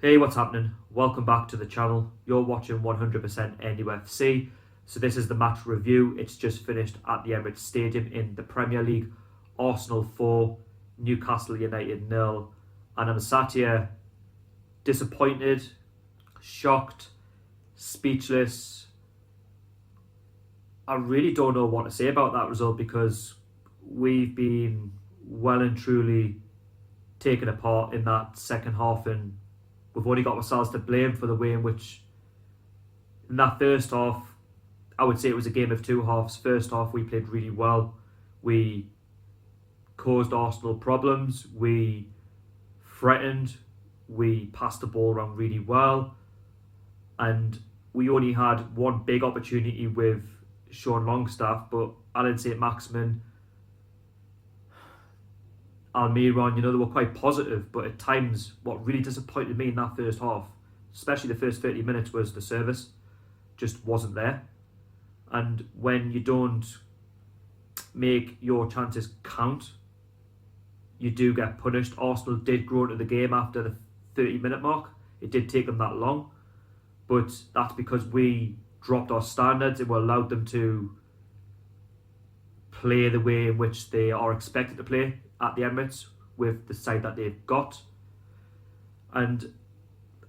Hey, what's happening? Welcome back to the channel. You're watching 100% NUFC. So this is the match review. It's just finished at the Emirates Stadium in the Premier League. Arsenal 4, Newcastle United 0. And I'm sat here disappointed, shocked, speechless. I really don't know what to say about that result because we've been well and truly taken apart in that second half, and we've only got ourselves to blame for the way in which in that first half, I would say it was a game of two halves. First half we played really well. We caused Arsenal problems. We threatened. We passed the ball around really well. And we only had one big opportunity with Sean Longstaff, but Alan St. Maximin, Almiron, they were quite positive, but at times what really disappointed me in that first half, especially the first 30 minutes, was the service just wasn't there. And when you don't make your chances count, you do get punished. Arsenal did grow into the game after the 30-minute mark. It did take them that long, but that's because we dropped our standards and we allowed them to play the way in which they are expected to play at the Emirates with the side that they've got. And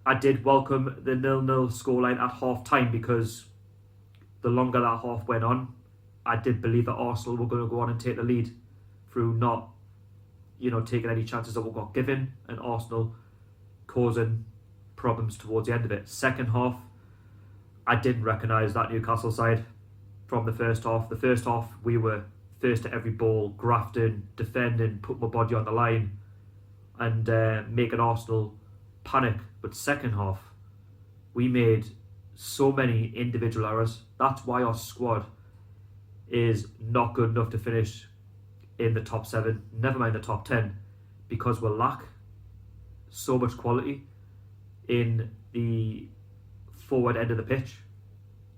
I did welcome the 0-0 scoreline at half time, because the longer that half went on, I did believe that Arsenal were going to go on and take the lead through not taking any chances that were got given, and Arsenal causing problems towards the end of it. Second half, I didn't recognise that Newcastle side from the first half. The first half we were first to every ball, grafting, defending, putting my body on the line, and making Arsenal panic. But second half, we made so many individual errors. That's why our squad is not good enough to finish in the top 7, never mind the top 10, because we lack so much quality in the forward end of the pitch,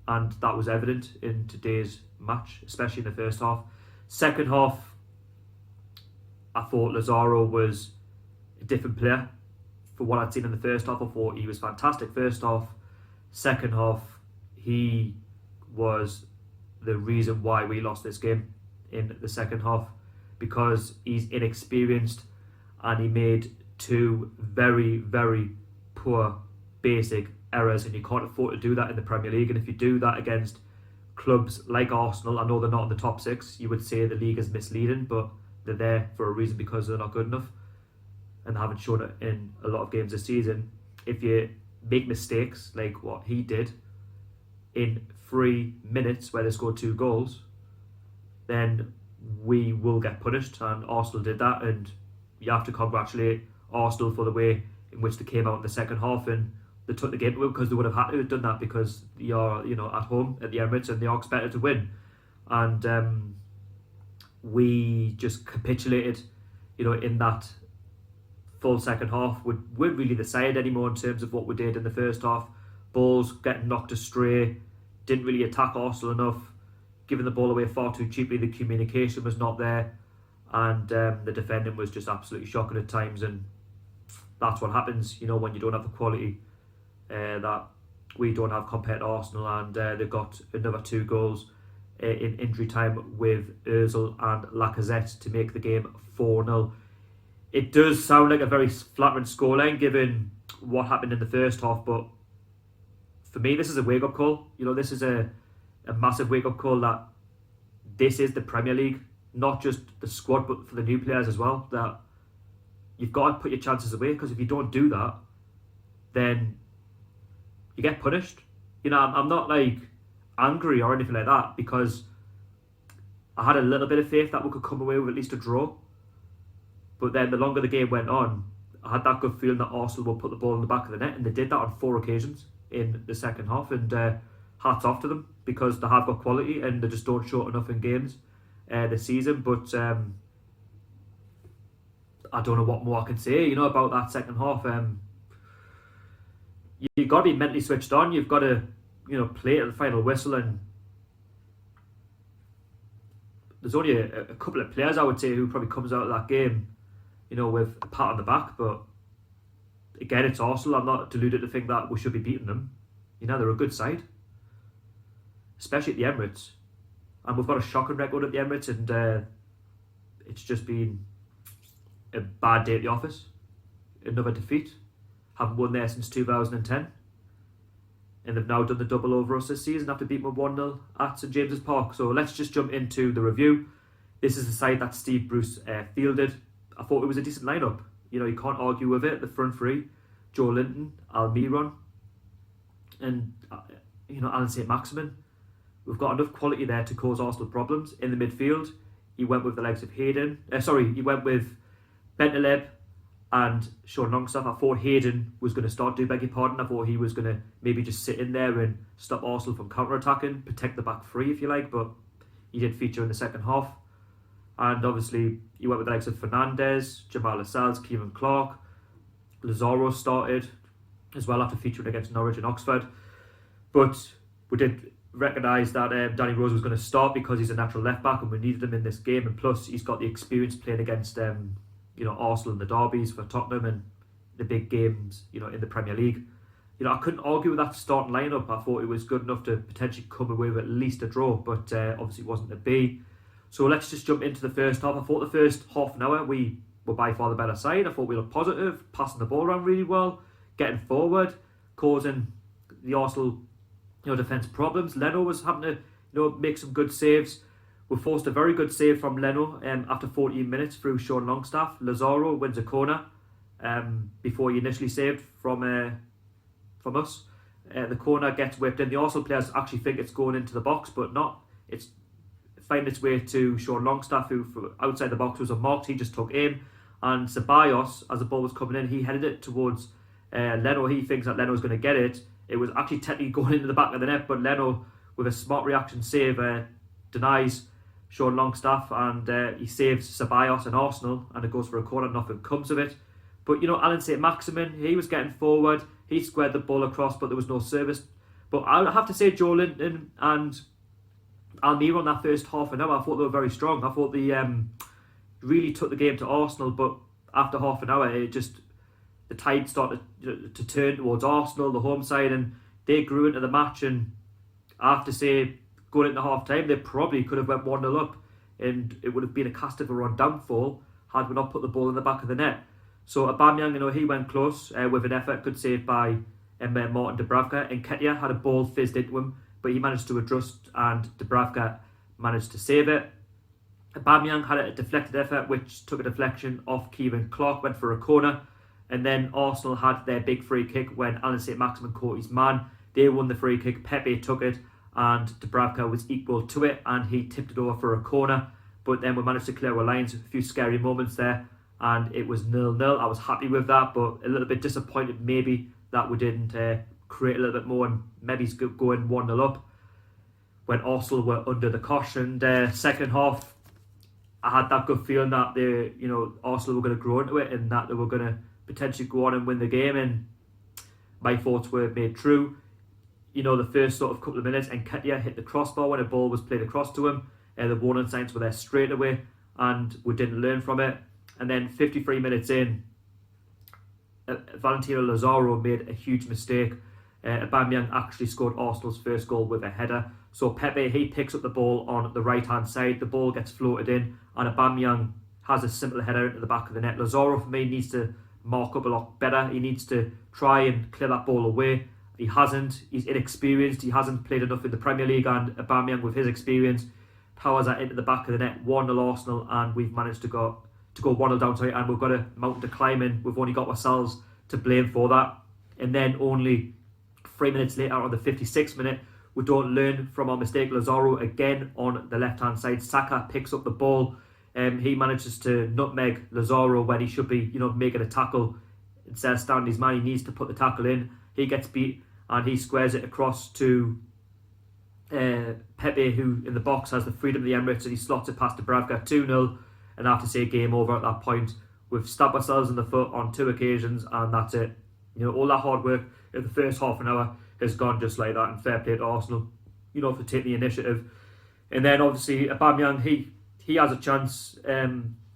and that was evident in today's match, especially in the first half. Second half, I thought Lazaro was a different player for what I'd seen in the first half. I thought he was fantastic first half. Second half, he was the reason why we lost this game in the second half, because he's inexperienced and he made two very, very poor basic errors, and you can't afford to do that in the Premier League. And if you do that against clubs like Arsenal, I know they're not in the top 6, you would say the league is misleading, but they're there for a reason, because they're not good enough and haven't shown it in a lot of games this season. If you make mistakes like what he did in 3 minutes where they scored 2 goals, then we will get punished, and Arsenal did that. And you have to congratulate Arsenal for the way in which they came out in the second half, and they took the game to win, because they would have had to have done that, because they are at home at the Emirates and they are expected to win. And we just capitulated in that full second half. We weren't really the side anymore in terms of what we did in the first half. Balls getting knocked astray, didn't really attack Arsenal enough, giving the ball away far too cheaply. The communication was not there, and the defending was just absolutely shocking at times. And that's what happens when you don't have the quality that we don't have compared to Arsenal. And they've got another 2 goals in injury time with Ozil and Lacazette to make the game 4-0. It does sound like a very flattering scoreline given what happened in the first half, but for me this is a wake-up call. This is a massive wake-up call that this is the Premier League, not just the squad but for the new players as well, that you've got to put your chances away, because if you don't do that, then you get punished. I'm not like angry or anything like that, because I had a little bit of faith that we could come away with at least a draw. But then the longer the game went on, I had that good feeling that Arsenal would put the ball in the back of the net, and they did that on 4 occasions in the second half. And hats off to them, because they have got quality and they just don't show it enough in games this season. But I don't know what more I can say about that second half. You've got to be mentally switched on. You've got to play at the final whistle, and there's only a couple of players I would say who probably comes out of that game with a pat on the back, but again, it's Arsenal. I'm not deluded to think that we should be beating them. You know, they're a good side, especially at the Emirates. And we've got a shocking record at the Emirates, and it's just been a bad day at the office. Another defeat. Haven't won there since 2010. And they've now done the double over us this season after beating 1-0 at St James's Park. So let's just jump into the review. This is the side that Steve Bruce fielded. I thought it was a decent lineup. You know, you can't argue with it. The front three, Joe Linton, Almiron, and Alan St-Maximin. We've got enough quality there to cause Arsenal problems. In the midfield, he went with the likes of he went with Bentaleb and Sean Longstaff. I thought Hayden was going to start, beg your pardon. I thought he was going to maybe just sit in there and stop Arsenal from counter-attacking, protect the back three, if you like, but he did feature in the second half. And obviously, he went with the likes of Fernandes, Jamal Lascelles, Kieran Clark. Lazaro started as well after featuring against Norwich and Oxford. But we did recognise that Danny Rose was going to start because he's a natural left-back and we needed him in this game. And plus, he's got the experience playing against Arsenal in the derbies for Tottenham and the big games, in the Premier League. I couldn't argue with that starting lineup. I thought it was good enough to potentially come away with at least a draw, but obviously it wasn't to be. So let's just jump into the first half. I thought the first half an hour we were by far the better side. I thought we looked positive, passing the ball around really well, getting forward, causing the Arsenal defence problems. Leno was having to make some good saves. We forced a very good save from Leno after 14 minutes through Sean Longstaff. Lazaro wins a corner before he initially saved from us. The corner gets whipped in. The Arsenal players actually think it's going into the box, but not. It's finding its way to Sean Longstaff, who from outside the box was unmarked. He just took aim. And Ceballos, as the ball was coming in, he headed it towards Leno. He thinks that Leno's going to get it. It was actually technically going into the back of the net, but Leno, with a smart reaction save, denies Sean Longstaff, and he saves Ceballos and Arsenal, and it goes for a corner. Nothing comes of it. But Alan St-Maximin, he was getting forward. He squared the ball across, but there was no service. But I have to say, Joe Linton and Almiron, that first half an hour, I thought they were very strong. I thought they really took the game to Arsenal, but after half an hour, the tide started to turn towards Arsenal, the home side, and they grew into the match. And I have to say, going into half time, they probably could have went 1-0 up, and it would have been a cast of a run downfall had we not put the ball in the back of the net. So Aubameyang, he went close with an effort, good save by Martin Dubravka, and Nketiah had a ball fizzed into him, but he managed to adjust, and Dubravka managed to save it. Aubameyang had a deflected effort, which took a deflection off Kieran Clark, went for a corner, and then Arsenal had their big free kick when Alan St-Maximin caught his man. They won the free kick, Pepe took it, and Dubravka was equal to it, and he tipped it over for a corner. But then we managed to clear our lines, a few scary moments there, and it was 0-0. I was happy with that, but a little bit disappointed maybe that we didn't create a little bit more and maybe going 1-0 up when Arsenal were under the cosh. And second half, I had that good feeling that Arsenal were going to grow into it and that they were going to potentially go on and win the game, and my thoughts were made true. The first sort of couple of minutes, and Nketiah hit the crossbar when a ball was played across to him. The warning signs were there straight away, and we didn't learn from it. And then 53 minutes in, Valentino Lazaro made a huge mistake. Aubameyang actually scored Arsenal's first goal with a header. So Pepe, he picks up the ball on the right-hand side. The ball gets floated in, and Aubameyang has a simple header into the back of the net. Lazaro, for me, needs to mark up a lot better. He needs to try and clear that ball away. He hasn't. He's inexperienced. He hasn't played enough in the Premier League, and Aubameyang, with his experience, powers that into the back of the net. 1-0 Arsenal, and we've managed to go 1-0 down, and we've got a mountain to climb in. We've only got ourselves to blame for that. And then only 3 minutes later, on the 56th minute, we don't learn from our mistake. Lazaro again on the left-hand side. Saka picks up the ball. He manages to nutmeg Lazaro when he should be, making a tackle. Instead of standing his man, he needs to put the tackle in. He gets beat, and he squares it across to Pepe, who in the box has the freedom of the Emirates, and he slots it past Dubravka. 2-0, and I have to say game over at that point. We've stabbed ourselves in the foot on 2 occasions, and that's it. All that hard work in the first half an hour has gone just like that, and fair play to Arsenal, for taking the initiative. And then obviously Aubameyang, he has a chance.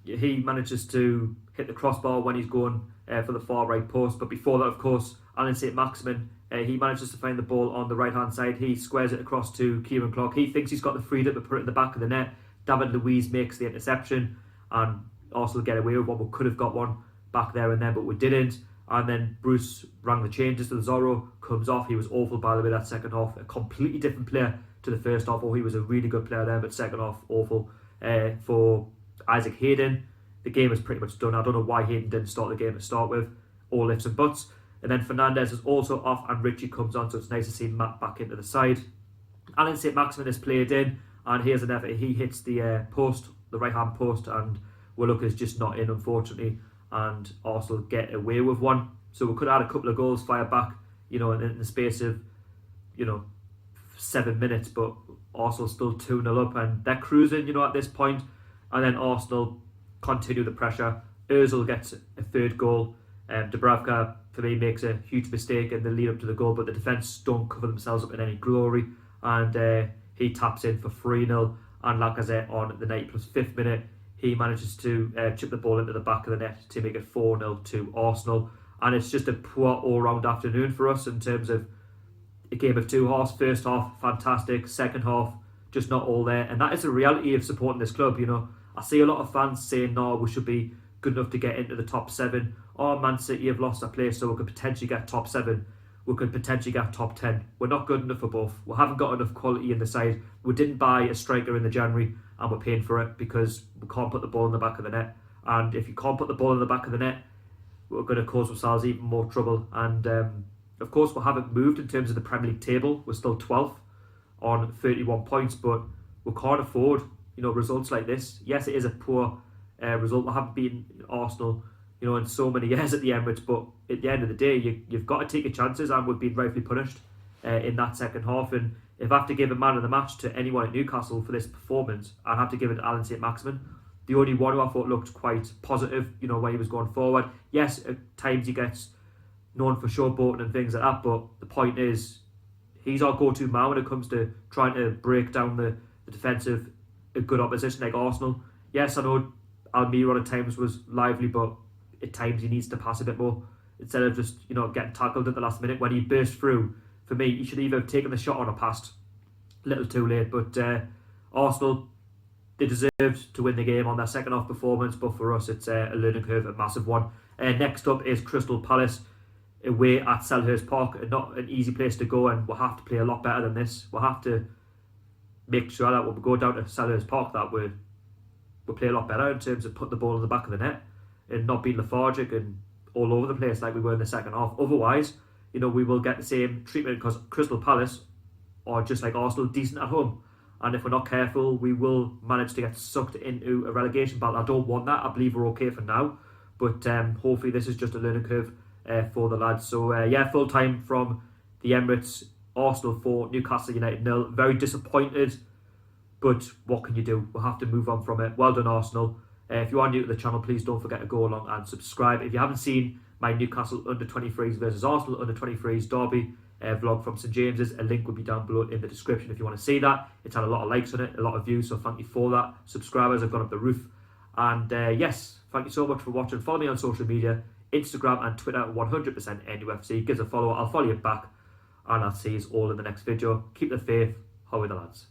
He manages to hit the crossbar when he's going for the far right post. But before that, of course, Alan St-Maximin, he manages to find the ball on the right-hand side. He squares it across to Kieran Clark. He thinks he's got the freedom to put it in the back of the net. David Luiz makes the interception, and Arsenal get away with one. We could have got one back there and then, but we didn't. And then Bruce rang the changes. Lazaro comes off. He was awful, by the way, that second half. A completely different player to the first half. Oh, he was a really good player there, but second half, awful. For Isaac Hayden, the game is pretty much done. I don't know why Hayden didn't start the game to start with. All ifs and buts. And then Fernandez is also off, and Richie comes on, so it's nice to see Matt back into the side. Alan St-Maximin is played in, and here's an effort. He hits the post, the right-hand post, and Willock is just not in, unfortunately, and Arsenal get away with one. So we could have had a couple of goals fired back, you know, in the space of, you know, 7 minutes, but Arsenal still 2-0 up, and they're cruising, you know, at this point. And then Arsenal continue the pressure. Ozil gets a third goal. Dubravka, for me, makes a huge mistake in the lead up to the goal, but the defence don't cover themselves up in any glory, and he taps in for 3-0. And Lacazette on the 90+5th minute, he manages to chip the ball into the back of the net to make it 4-0 to Arsenal. And it's just a poor all-round afternoon for us in terms of a game of two halves. First half, fantastic. Second half, just not all there. And that is the reality of supporting this club, you know. I see a lot of fans saying, no, we should be good enough to get into the top 7. Oh, Man City have lost their place, so we could potentially get top 7. We could potentially get top 10. We're not good enough for both. We haven't got enough quality in the side. We didn't buy a striker in the January, and we're paying for it because we can't put the ball in the back of the net. And if you can't put the ball in the back of the net, we're going to cause ourselves even more trouble. And of course, we haven't moved in terms of the Premier League table. We're still 12th on 31 points, but we can't afford, you know, results like this. Yes, it is a poor result. We haven't beaten Arsenal, you know, in so many years at the Emirates, but at the end of the day, you've got to take your chances, and we've been rightfully punished in that second half. And if I have to give a man of the match to anyone at Newcastle for this performance, I'd have to give it to Alan St-Maximin. The only one who I thought looked quite positive, you know, when he was going forward. Yes, at times he gets known for showboating and things like that, but the point is, he's our go-to man when it comes to trying to break down the defensive, a good opposition like Arsenal. Yes, I know Almiron at times was lively, but at times he needs to pass a bit more instead of just, you know, getting tackled at the last minute. When he burst through, for me, he should either have taken the shot on or passed. A little too late, but Arsenal, they deserved to win the game on their second half performance, but for us it's a learning curve, a massive one. Next up is Crystal Palace away at Selhurst Park. Not an easy place to go, and we'll have to play a lot better than this. We'll have to make sure that when we go down to Selhurst Park that we play a lot better in terms of putting the ball in the back of the net and not being lethargic and all over the place like we were in the second half. Otherwise, you know, we will get the same treatment, because Crystal Palace are just like Arsenal, decent at home. And if we're not careful, we will manage to get sucked into a relegation battle. I don't want that. I believe we're okay for now. But hopefully this is just a learning curve for the lads. So, yeah, full time from the Emirates. Arsenal 4, Newcastle United 0. Very disappointed. But what can you do? We'll have to move on from it. Well done, Arsenal. If you are new to the channel, please don't forget to go along and subscribe. If you haven't seen my Newcastle under-23s versus Arsenal under-23s derby vlog from St James's, a link will be down below in the description if you want to see that. It's had a lot of likes on it, a lot of views, so thank you for that. Subscribers have gone up the roof. And yes, thank you so much for watching. Follow me on social media, Instagram and Twitter, 100% NUFC. Give us a follow. I'll follow you back, and I'll see you all in the next video. Keep the faith. How are the lads?